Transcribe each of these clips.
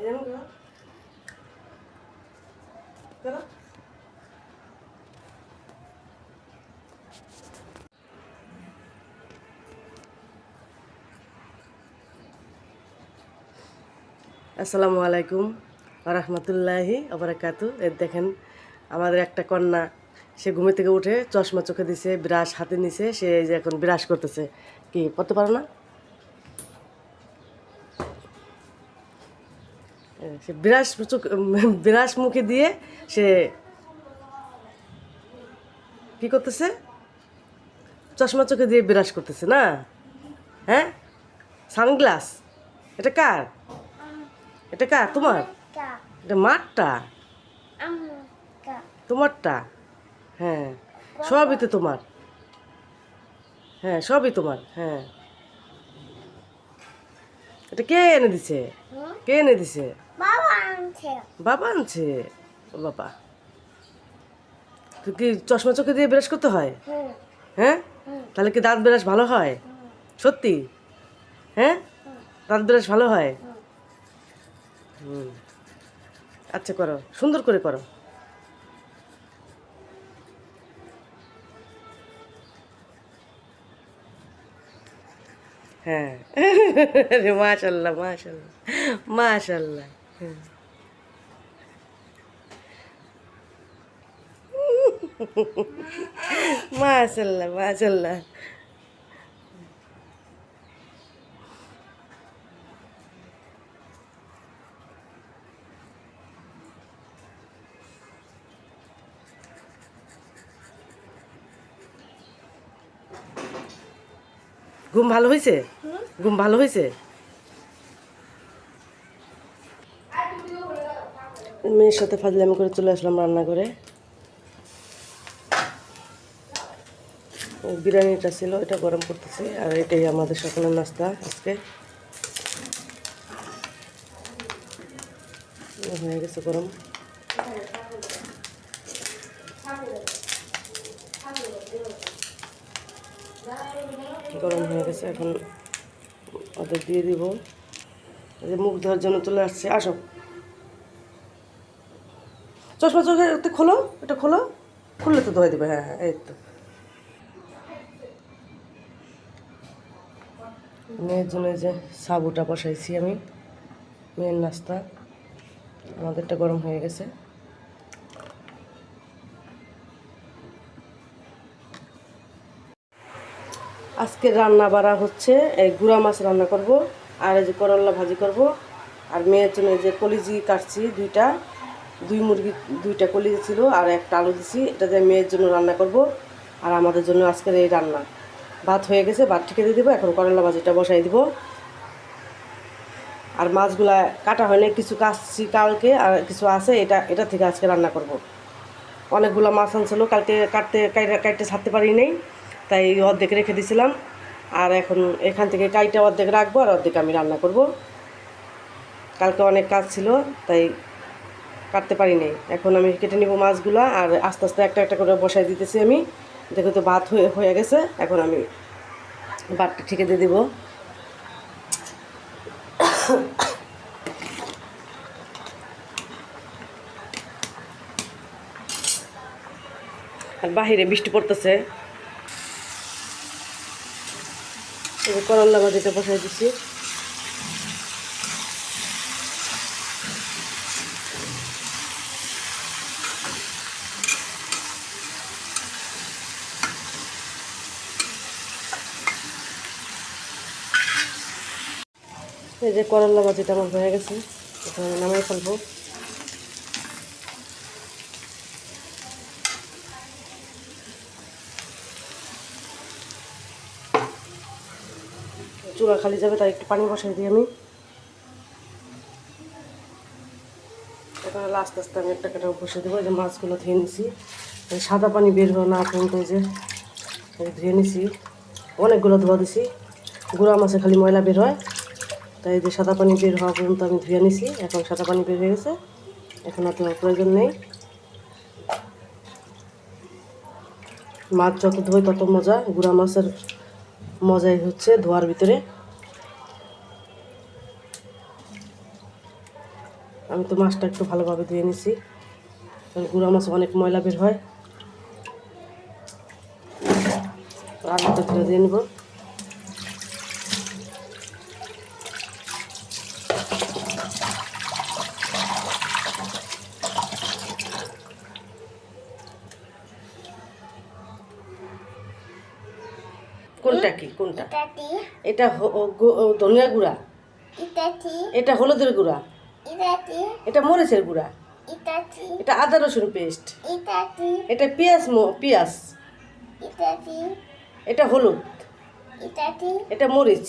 আসসালামু আলাইকুম রাহমাতুল্লাহি আবরাকাতু। এর দেখেন আমাদের একটা কন্যা, সে ঘুমে থেকে উঠে চশমা চোখে দিছে, ব্রাশ হাতে নিছে, সে এই যে এখন ব্রাশ করতেছে। কি পড়তে পারো না? সে ব্রাশ মুখে দিয়ে সে কি করতেছে? চশমা চোখে দিয়ে ব্রাশ করতেছে না? হ্যাঁ, সানগ্লাস। এটা কার? এটা কার? তোমার? এটা মারটা? তোমারটা? হ্যাঁ, সবই তো তোমার। হ্যাঁ, সবই তোমার। হ্যাঁ, এটা কে এনে দিছে? কে এনে দিছে? বাবা আনছে। ও বাবা, তুই কি চশমা চোখে দিয়ে ব্রাশ করতে হয়? হ্যাঁ, তাহলে কি দাঁত ব্রাশ ভালো হয়? সত্যি? হ্যাঁ, দাঁত ব্রাশ ভালো হয়। হুম, আচ্ছা করো, সুন্দর করে করো। হ্যাঁ, মাশাল্লাহ মাশাল্লাহ মাশাল্লাহ। মাশাল্লাহ মাশাল্লাহ। ঘুম ভালো হয়েছে? ঘুম ভালো হয়েছে? মেয়ের সাথে ফাজলামি করে চলে আসলাম রান্না করে। বিরিয়ানিটা ছিল, এটা গরম করতেছি, আর এটাই আমাদের সকালের নাস্তা আজকে। হয়ে গেছে গরম। গরম হয়ে গেছে, এখন ওদের দিয়ে দিব। এই যে মুখ ধোয়ার জন্য চলে আসছে। আসো, চশমা চোখে একটু খোলো, এটা খোলো, খুললে তো ধোয়া দিবে। হ্যাঁ হ্যাঁ, এই তো। মেয়ের জন্য এই যে সাবুটা বসাইছি আমি, মেয়ের নাস্তা। আমাদেরটা গরম হয়ে গেছে। আজকে রান্না বাড়া হচ্ছে এই গুঁড়া মাছ রান্না করব, আর এই যে করল্লা ভাজি করব। আর মেয়ের জন্য এই যে কলিজি কাটছি দুই মুরগি, দুইটা কলিজি ছিল, আর একটা আলু দিছি, এটা দিয়ে মেয়ের জন্য রান্না করব। আর আমাদের জন্য আজকের এই রান্না। ভাত হয়ে গেছে, ভাত ঠিকে দিয়ে দেবো, এখন করল্লা ভাজিটা বসাই দিব। আর মাছগুলা কাটা হয়নি, কিছু কাটছি কালকে, আর কিছু আছে, এটা থেকে আজকে রান্না করব। অনেকগুলো মাছ আনছিল, কালকে কাটতে ছাড়তে পারি নাই, তাই অর্ধেক রেখে দিয়েছিলাম। আর এখন এখান থেকে কাইটা অর্ধেক রাখবো, আর অর্ধেক আমি রান্না করব। কালকে অনেক কাজ ছিল, তাই কাটতে পারি নাই। এখন আমি কেটে নিব মাছগুলো, আর আস্তে আস্তে একটা একটা করে বসাই দিতেছি আমি। দেখো তো ভাত হয়ে গেছে, এখন আমি ভাতটা ঠিকে দিয়ে দেবো। আর বাহিরে বৃষ্টি পড়তেছে। করল্লা ভাজিটা বসাই দিচ্ছি। এই যে করল্লা ভাজিটা আমার হয়ে গেছে, এখন আমি নামাই ফেলবো। চুলা খালি যাবে, তাই একটু পানি বসাই দিই আমি। এখন আস্তে আস্তে আমি একটা কাটা বসে দেবো। এই যে মাছগুলো ধুয়ে নিছি, সাদা পানি বের হয় না পর্যন্ত, এই যে ধুয়ে নিছি, অনেকগুলো ধোয়া দিছি। গুঁড়া মাছে খালি ময়লা বের হয়, তাই এই যে সাদা পানি বের হওয়া পর্যন্ত আমি ধুয়ে নিছি। এখন সাদা পানি বের হয়ে গেছে, এখন আর ধোয়ার প্রয়োজন নেই। মাছ যত ধোয় তত মজা, গুঁড়া মাছের মজাই হচ্ছে ধোয়ার ভিতরে। আমি তো মাছটা একটু ভালোভাবে ধুয়ে নিছি, কারণ গুঁড়া মাছ অনেক ময়লা বের হয়। আলুটা ধুয়ে দিয়ে নিব। কোনটা কি কোনটা? এটা ধনিয়া গুঁড়া, এটা হলুদের গুঁড়া, এটা মরিচের গুঁড়া, এটা আদা রসুন পেস্ট, এটা পেঁয়াজ, এটা হলুদ, এটা মরিচ,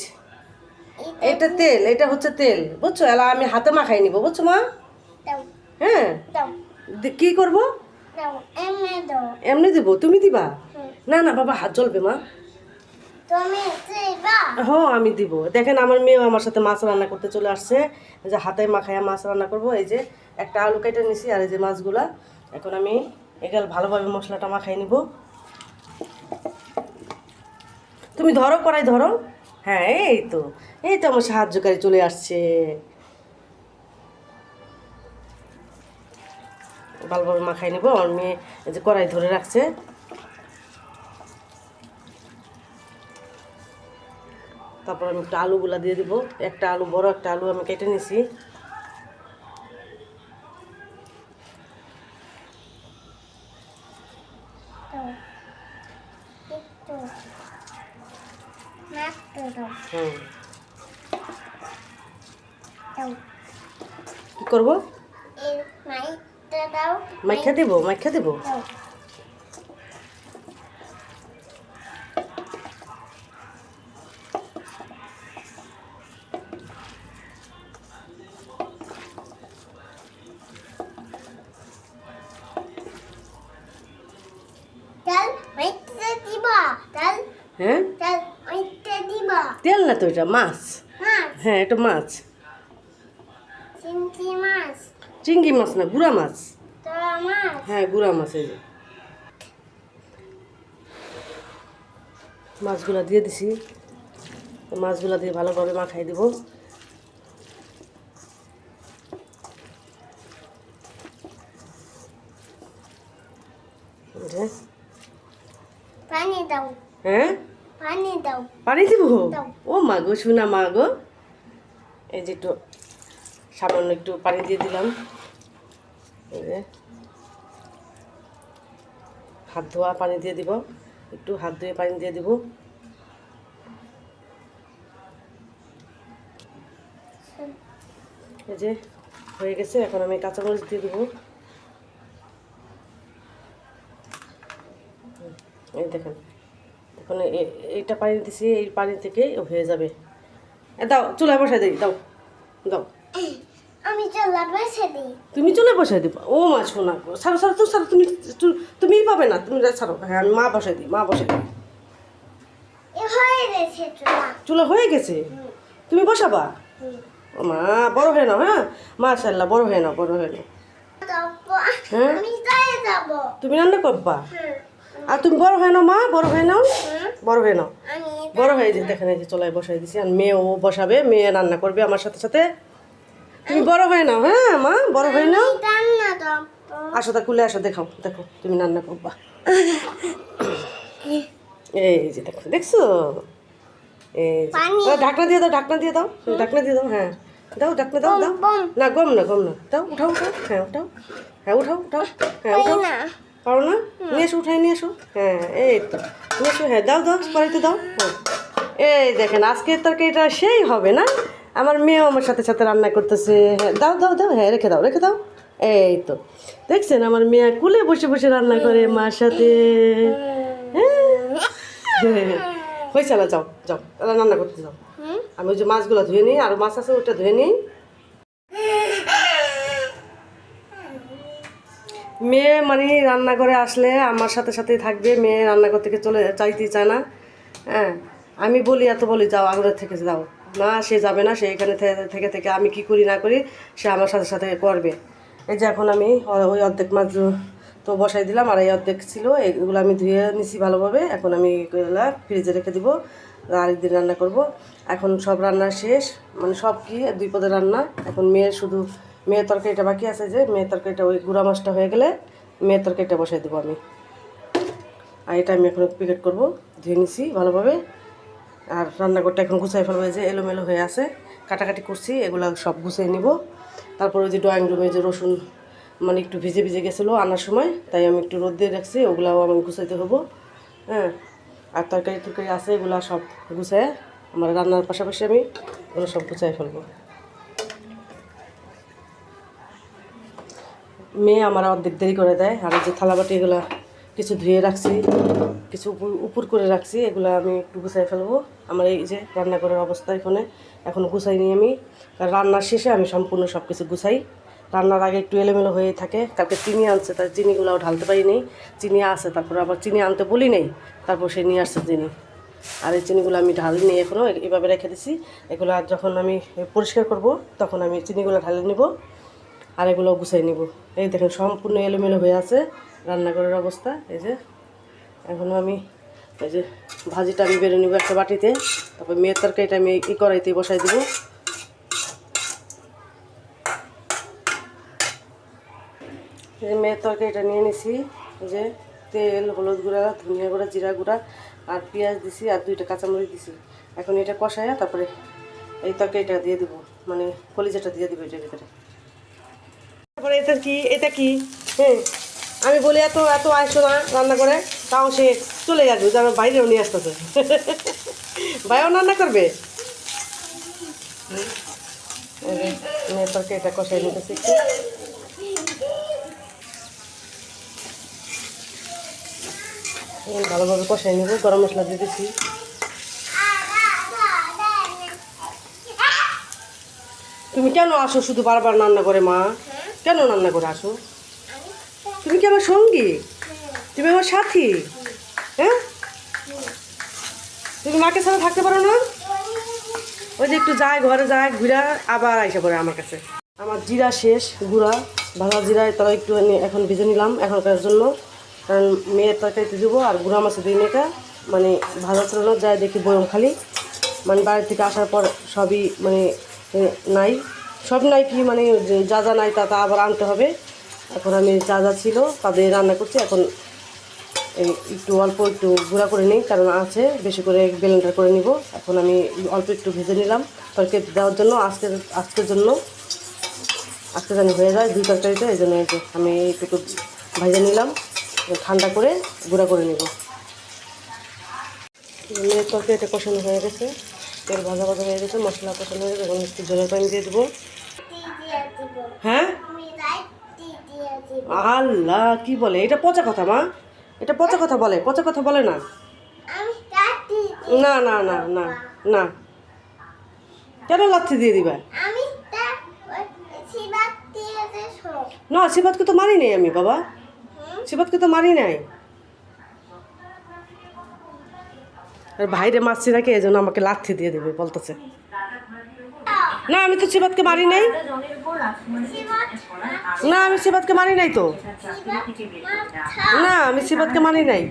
এটা তেল, এটা হচ্ছে তেল, বুঝছো? এলা আমি হাতে মাখাই নিব, বুঝছো মা? হ্যাঁ, কি করব? এমনি দিব, তুমি দিবা? না না বাবা, হাত জ্বলবে মা। হ্যাঁ আমি দিব। দেখেন আমার মেয়েও আমার সাথে মাছ রান্না করতে চলে আসছে, যে হাতে মাখাইয়া মাছ রান্না করব। এই যে একটা আলু কেটে নিছি, আর এই যে মাছগুলা এখন আমি এগুলো ভালোভাবে মশলাটা মাখাই নিব। তুমি ধরো, কড়াই ধরো। হ্যাঁ এই তো আমার সাহায্যকারী চলে আসছে। ভালোভাবে মাখাই নিব। আমার মেয়ে এই যে কড়াই ধরে রাখছে। তারপর আমি একটু আলুগুলা দিয়ে দিব। একটা আলু, বড় একটা আলু আমি কেটে নিছি। কি করবো? মাইখা দেবো, মাইখা দেবো। হ্যাঁ, তেল না তো, এটা মাছ। হ্যাঁ, এটা মাছ। চিংড়ি মাছ না, গুড়া মাছ। হ্যাঁ, গুড়া মাছ। এই যে মাছগুলা দিয়ে দিছি। মাছগুলা দিয়ে ভালোভাবে মাখাই দিব। পানি দাও। হ্যাঁ, পানি দাও। পানি দিব? ও মা গো, শোনা মা গো। এই যে একটু সামান্য একটু পানি দিয়ে দিলাম। এই যে হাত ধোয়া পানি দিয়ে দিব, একটু হাত ধুয়ে পানি দিয়ে দিব। এই যে হয়ে গেছে। এখন আমি কাঁচামরিচ দিয়ে দেবো। এই দেখেন, এখন এইটা পানি দিছি, এই পানি থেকে হয়ে যাবে। দাও, চুলায় বসাই দিই, দাও দাও। আমি চুলা বসাই দিই। তুমি চুলায় বসাই দিবা? ও মা শোনা, ছাড়ো ছাড়ো, তো ছাড়ো, তুমিই পাবে না, তুমি ছাড়ো। হ্যাঁ, আমি মা বসাই দিই, মা বসাই দিই। হয়ে গেছে চুলা। চুলা হয়ে গেছে, তুমি বসাবা? ও মা, বড় হয়ে নাও। হ্যাঁ, মাশাআল্লাহ, বড় হয়ে নাও, বড় হয়ে নাও। হ্যাঁ, আমি যাই যাব। তুমি রান্না করবা? আর তুমি বড় হয়ে নাও মা, বড় হয়ে নাও, বড় হয়ে নাও। আমি বড় হয়ে যে দেখেন, এই যে চুলায় বসাই দিছি। আর মেয়েও বসাবে, মেয়ে রান্না করবে আমার সাথে সাথে। তুমি বড় হয়ে নাও। হ্যাঁ মা, বড় হয়ে নাও। রান্না দাও। আসো, তা কুলে আসো, দেখাও, দেখো তুমি রান্না করবা। এই যে দেখো, দেখছো? এই যে ঢাকনা দিয়ে দাও, ঢাকনা দিয়ে দাও, ঢাকনা দিয়ে দাও। হ্যাঁ, দাও, ঢাকনা দাও, দাও। না, গম না, গম না, দাও, উঠাও, উঠাও। হ্যাঁ, উঠাও। হ্যাঁ, উঠাও, উঠাও। হ্যাঁ, উঠাও। পারো না? নিয়ে এসো, উঠাই নিয়ে এসো। হ্যাঁ, এই তো নিয়ে এসো। হ্যাঁ, দাও, দাও, কড়াইতে দাও। হ্যাঁ, এই দেখেন, আজকের তরকারিটা সেই হবে না? আমার মেয়েও আমার সাথে সাথে রান্না করতেছে। হ্যাঁ, দাও, দাও, দাও। হ্যাঁ, রেখে দাও, রেখে দাও। এই তো দেখছেন, আমার মেয়ে কুলে বসে বসে রান্না করে মার সাথে। হ্যাঁ, হয়েছে না? যাও যাও, রান্না করতে যাও। আমি ওই যে মাছগুলো ধুয়ে নিই, আর মাছ আছে ওটা ধুয়ে নিই। মেয়ে মানে রান্নাঘরে আসলে আমার সাথে সাথেই থাকবে। মেয়ে রান্নাঘর থেকে চাইতেই চায় না। হ্যাঁ, আমি বলি, এত বলি যাও, আঙুলের থেকে যাও। না, সে যাবে না। সে এখানে থেকে থেকে আমি কি করি না করি সে আমার সাথে সাথে করবে। এই যে এখন আমি ওই অর্ধেক মাছ তো বসাই দিলাম, আর এই অর্ধেক ছিল, এগুলো আমি ধুয়ে নিছি ভালোভাবে। এখন আমি এগুলো ফ্রিজে রেখে দিব, আরেকদিন রান্না করব। এখন সব রান্না শেষ, মানে সব কি 2 পদের রান্না। এখন মেয়ের শুধু মেয়ের তরকারিটা বাকি আছে, যে মেয়ের তরকারিটা ওই গুঁড়া মাছটা হয়ে গেলে মেয়ের তরকারিটা বসাই দেবো আমি। আর এটা আমি এখন প্যাকেট করবো, ধুয়ে নিছি ভালোভাবে। আর রান্নাঘরটা এখন গুছাই ফেলবো, যে এলোমেলো হয়ে আছে, কাটাকাটি করছি, এগুলো সব গুছিয়ে নিব। তারপর ওই যে ড্রয়িং রুমে যে রসুন মানে একটু ভিজে ভিজে গেছিলো আনার সময়, তাই আমি একটু রোদ দিয়ে রাখছি, ওগুলাও আমি গুছাইতে হবো। হ্যাঁ, আর তরকারি টরকারি আছে, এগুলো সব গুছায় আমার রান্নার পাশাপাশি আমি এগুলো সব গুছাই ফেলবো। মেয়ে আমার অর্ধেক দেরি করে দেয়। আর এই যে থালাবাটি এগুলো কিছু ধুয়ে রাখছি, কিছু উপর করে রাখছি, এগুলো আমি একটু গুছাই ফেলবো। আমার এই যে রান্নাঘরের অবস্থা এখন গুছাইনি আমি, কারণ রান্নার শেষে আমি সম্পূর্ণ সব কিছু গুছাই। রান্নার আগে একটু এলোমেলো হয়ে থাকে। কালকে চিনি আনছে, তার চিনিগুলোও ঢালতে পারিনি, চিনি আছে, তারপর আবার চিনি আনতে বলি নেই, তারপর সে নিয়ে আসছে চিনি। আর এই চিনিগুলো আমি ঢালিনি এখনও, এভাবে রেখে দিছি। এগুলো যখন আমি পরিষ্কার করব তখন আমি চিনিগুলো ঢালে নিব, আর এগুলো গুছাই নিব। এই দেখেন সম্পূর্ণ এলোমেলো হয়ে আছে রান্নাঘরের অবস্থা। এই যে এখনও আমি এই যে ভাজিটা আমি বেড়ে নিব একটা বাটিতে, তারপর মেয়ের তরকারিটা আমি এই কড়াইতে বসাই দেবো। এই যে মেয়ের তরকারিটা নিয়ে নিছি, এই যে তেল, হলুদ গুঁড়া, ধনিয়া গুঁড়া, জিরা গুঁড়া আর পেঁয়াজ দিছি, আর 2টা কাঁচামরিচ দিছি। এখন এটা কষায়া তারপরে এই তরকারিটা দিয়ে দেবো, মানে কলিজাটা দিয়ে দেবো এটার ভিতরে। তারপরে এটা কি হ্যাঁ, আমি বলি এত এত আসো না রান্না করে, তাও সে চলে আসবে, যে আমার বাইরেও নিয়ে আসতেছে। ভাইও রান্না করবে। মেয়ের তরকারিটা কষাই নিতেছি একটু, ভালোভাবে কষাই নেবো। গরম মশলা দিয়ে দিচ্ছি। তুমি কেন আসো শুধু বারবার রান্না করে মা? কেন রান্না করে আসো? তুমি কি আমার সঙ্গী? তুমি আমার সাথী? হ্যাঁ, তুমি মাকে ছাড়া থাকতে পারো না? ওই যে একটু যায় ঘরে যায়, ঘুরা আবার আইসা পড়ে আমার কাছে। আমার জিরা শেষ, গুঁড়া ভাজা জিরায় তারা একটু এখন ভেজে নিলাম এখনকার জন্য, কারণ মেয়ের তরকারিতে দেবো। আর গুঁড়া মাছে দিই মেয়েটা, মানে ভাজা ছিল না, যায় দেখি বয়ম খালি, মানে বাইরে থেকে আসার পর সবই মানে নাই, সব নাই কি মানে যা যা নাই তা তা আবার আনতে হবে। এখন আমি যা যা ছিল তাদের রান্না করছি। এখন এই একটু অল্প একটু গুঁড়া করে নিই, কারণ আছে বেশি করে ব্লেন্ডার করে নিব। এখন আমি অল্প একটু ভেজে নিলাম তরকারি দেওয়ার জন্য, আজকের জন্য, আজকে জানি হয়ে যায় 2 তরকারিতে, এই জন্য আমি এইটুকু ভেজে নিলাম, ঠান্ডা করে গুঁড়া করে নেব। মেয়ের তরকারিটা কষানো হয়ে গেছে, তেল ভাজা ভাজা হয়ে গেছে, মশলা কষানো হয়ে গেছে। এখন একটু জলের পানি দিয়ে দেবো। হ্যাঁ, আল্লাহ কি বলে, এটা পচা কথা মা, এটা পচা কথা বলে, পচা কথা বলে না। না না না না না, কেন লাথি দিয়ে দিবা? না, শিবাতকে তো মারি নাই আমি বাবা, শিবাতকে তো মারি নাই। আর ভাইরে মারছি নাকি, এই জন্য আমাকে লাথি দিয়ে দেবে বলতেছে। না, আমি তো শিবাতকে মারি নাই, না আমি শিবাতকে মারি নাই তো, না আমি শিবাতকে মারি নাই।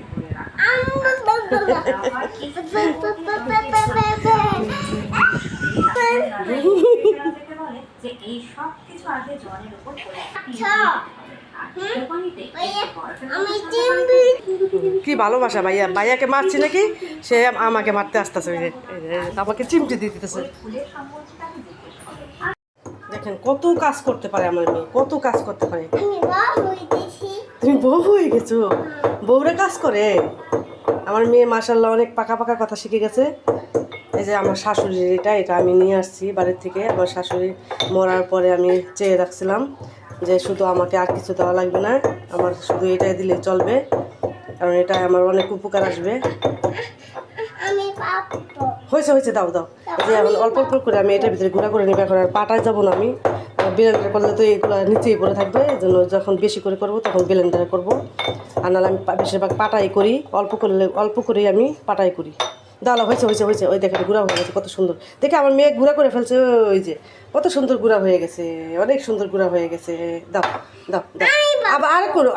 কি ভালোবাসা ভাইয়া, ভাইয়াকে মারছি নাকি, সে আমাকে মারতে আসতেছে, আমাকে চিমটি দিয়ে দিতেছে। দেখেন কত কাজ করতে পারে আমার মেয়ে, কত কাজ করতে পারে। তুমি বউ হয়ে গেছো, বউরা কাজ করে। আমার মেয়ে মাশাআল্লাহ অনেক পাকা পাকা কথা শিখে গেছে। এই যে আমার শাশুড়ির এটা আমি নিয়ে আসছি বাড়ির থেকে। আমার শাশুড়ি মরার পরে আমি চেয়ে রাখছিলাম যে শুধু আমাকে আর কিছু দেওয়া লাগবে না, আমার শুধু এটাই দিলে চলবে, কারণ এটা আমার অনেক উপকার আসবে। হয়েছে হয়েছে, দাও দাও। এই যে এখন অল্প অল্প করে আমি এটার ভিতরে গুঁড়া করে নেবো। এখন আর পাটায় যাবো না আমি, ব্লেন্ডার করলে তো এগুলো নিচেই পড়ে থাকবে, এই জন্য যখন বেশি করে করবো তখন ব্লেন্ডারে করবো। আর নাহলে আমি বেশিরভাগ পাটাই করি, অল্প করেই আমি পাটাই করি। দাও, হয়েছে হয়েছে হয়েছে, ওই দেখেন গুঁড়া হয়ে গেছে, কত সুন্দর দেখে আমার মেয়ে গুঁড়া করে ফেলছে। ওই যে কত সুন্দর গুঁড়া হয়ে গেছে, অনেক সুন্দর গুঁড়া হয়ে গেছে। দাও দাও দাও, আবার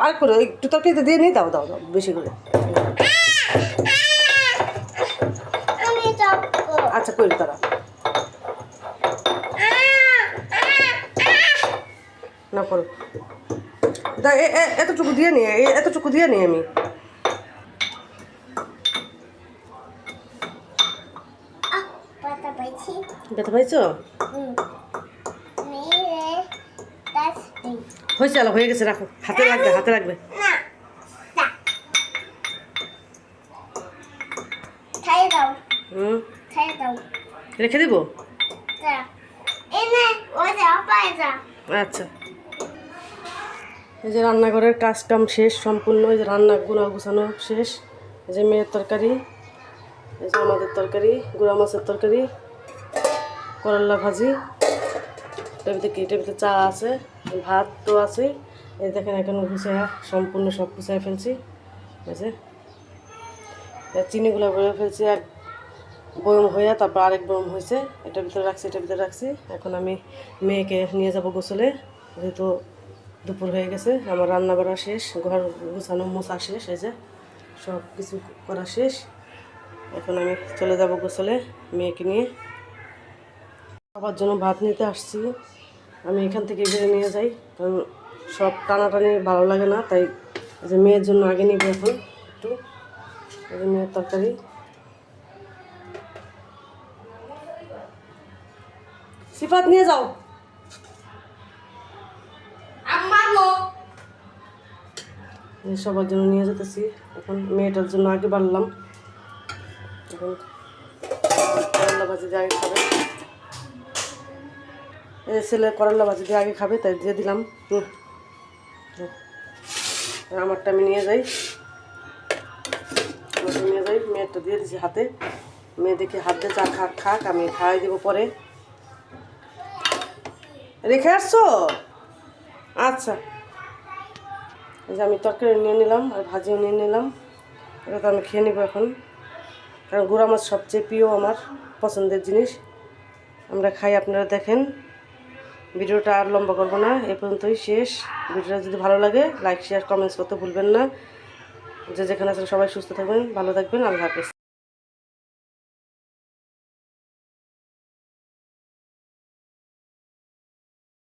আর করো একটু তরকারিতে দিয়ে নিই, দাও দাও দাও বেশি করে। আচ্ছা করি তারা। করো। এতটুকু দিয়ে নিই, এতটুকু দিয়ে নিই আমি। পাতা পাইছি ব্যথা পাইছো? মেরে টাচটি হয়েছে, আলো হয়ে গেছে, রাখো, হাতে লাগবে, হাতে লাগবে। না না খাই দাও হুম, খাই দাও রেখে দেবো। যা এনে ওই যা পাই যা আচ্ছা, এই যে রান্নাঘরের কাজ কাম শেষ সম্পূর্ণ। এই যে রান্না গুঁড়া গুছানো শেষ। এই যে মেয়ের তরকারি, এই যে আমাদের তরকারি, গুঁড়া মাছের তরকারি, করলা ভাজি, টেবিতে চা আছে, ভাত তো আছে। এই দেখেন এখন গুছাইয়া সম্পূর্ণ সব গুছাই ফেলছি। এই যে চিনিগুলো ভরে ফেলছি, এক বয়ম হইয়া তারপর আরেক বয়ম হয়েছে, এটার ভিতরে রাখছি, এটার ভিতরে রাখছি। এখন আমি মেয়েকে নিয়ে যাব গোসলে, যেহেতু দুপুর হয়ে গেছে। আমার রান্না বাড়া শেষ, ঘর গুছানো মোছা শেষ, এই যে সব কিছু করা শেষ। এখন আমি চলে যাব গোসলে মেয়েকে নিয়ে। সবার জন্য ভাত নিতে আসছি। আমি এখান থেকে বেড়ে নিয়ে যাই, কারণ সব টানাটানি ভালো লাগে না, তাই এই যে মেয়ের জন্য আগে নিব এখন একটু। এই যে মেয়ের তরকারি, সিফাত নিয়ে যাও। সবার জন্য নিয়ে যেতেছি। এখন মেয়েটার জন্য আগে বাড়লাম। এখন করলা ভাজি দিয়ে আগে খাবে, এই ছেলে করলা ভাজি দিয়ে আগে খাবে, তাই দিয়ে দিলাম। আমারটা আমি নিয়ে যাই, আমারটা নিয়ে যাই। মেয়েরটা দিয়ে দিছি হাতে। মেয়ে দেখি হাত দিয়ে চা খাক, আমি খাওয়াই দেবো পরে। রেখে আসছো? আচ্ছা, এই যে আমি তরকারি নিয়ে নিলাম আর ভাজিও নিয়ে নিলাম। এটা তো আমি খেয়ে নেব এখন, কারণ গুঁড়া মাছ সবচেয়ে প্রিয় আমার পছন্দের জিনিস। আমরা খাই, আপনারা দেখেন। ভিডিওটা আর লম্বা করবো না, এ পর্যন্তই শেষ। ভিডিওটা যদি ভালো লাগে লাইক শেয়ার কমেন্টস করতে ভুলবেন না। যে যেখানে আছেন সবাই সুস্থ থাকবেন, ভালো থাকবেন। আল্লাহ হাফেজ।